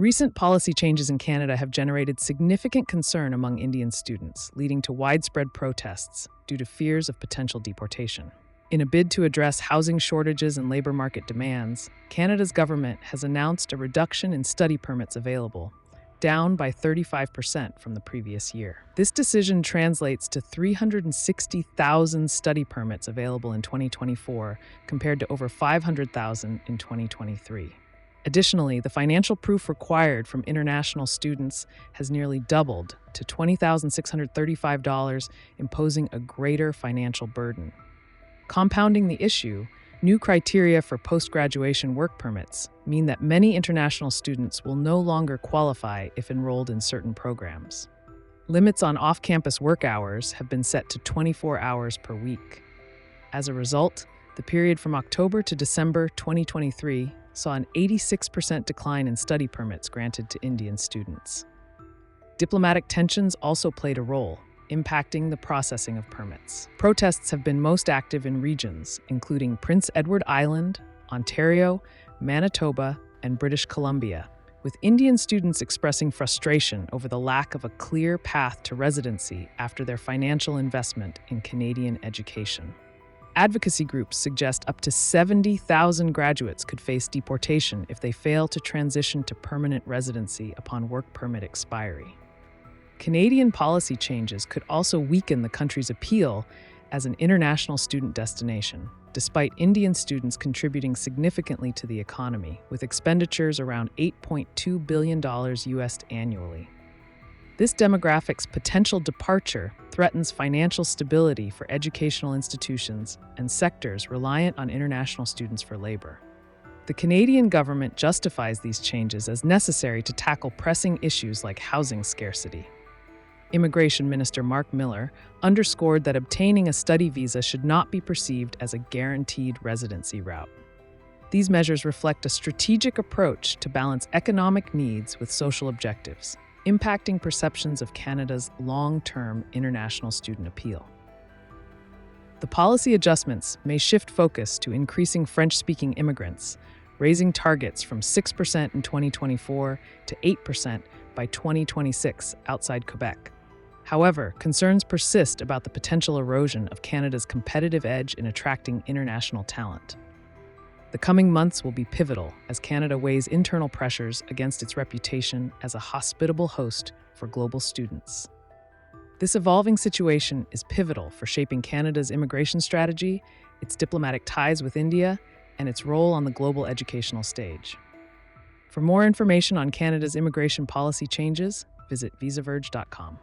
Recent policy changes in Canada have generated significant concern among Indian students, leading to widespread protests due to fears of potential deportation. In a bid to address housing shortages and labor market demands, Canada's government has announced a reduction in study permits available, down by 35% from the previous year. This decision translates to 360,000 study permits available in 2024, compared to over 500,000 in 2023. Additionally, the financial proof required from international students has nearly doubled to $20,635, imposing a greater financial burden. Compounding the issue, new criteria for post-graduation work permits mean that many international students will no longer qualify if enrolled in certain programs. Limits on off-campus work hours have been set to 24 hours per week. As a result, the period from October to December 2023 saw an 86% decline in study permits granted to Indian students. Diplomatic tensions also played a role, impacting the processing of permits. Protests have been most active in regions, including Prince Edward Island, Ontario, Manitoba, and British Columbia, with Indian students expressing frustration over the lack of a clear path to residency after their financial investment in Canadian education. Advocacy groups suggest up to 70,000 graduates could face deportation if they fail to transition to permanent residency upon work permit expiry. Canadian policy changes could also weaken the country's appeal as an international student destination, despite Indian students contributing significantly to the economy, with expenditures around $8.2 billion US annually. This demographic's potential departure threatens financial stability for educational institutions and sectors reliant on international students for labor. The Canadian government justifies these changes as necessary to tackle pressing issues like housing scarcity. Immigration Minister Mark Miller underscored that obtaining a study visa should not be perceived as a guaranteed residency route. These measures reflect a strategic approach to balance economic needs with social objectives, impacting perceptions of Canada's long-term international student appeal. The policy adjustments may shift focus to increasing French-speaking immigrants, raising targets from 6% in 2024 to 8% by 2026 outside Quebec. However, concerns persist about the potential erosion of Canada's competitive edge in attracting international talent. The coming months will be pivotal as Canada weighs internal pressures against its reputation as a hospitable host for global students. This evolving situation is pivotal for shaping Canada's immigration strategy, its diplomatic ties with India, and its role on the global educational stage. For more information on Canada's immigration policy changes, visit visaverge.com.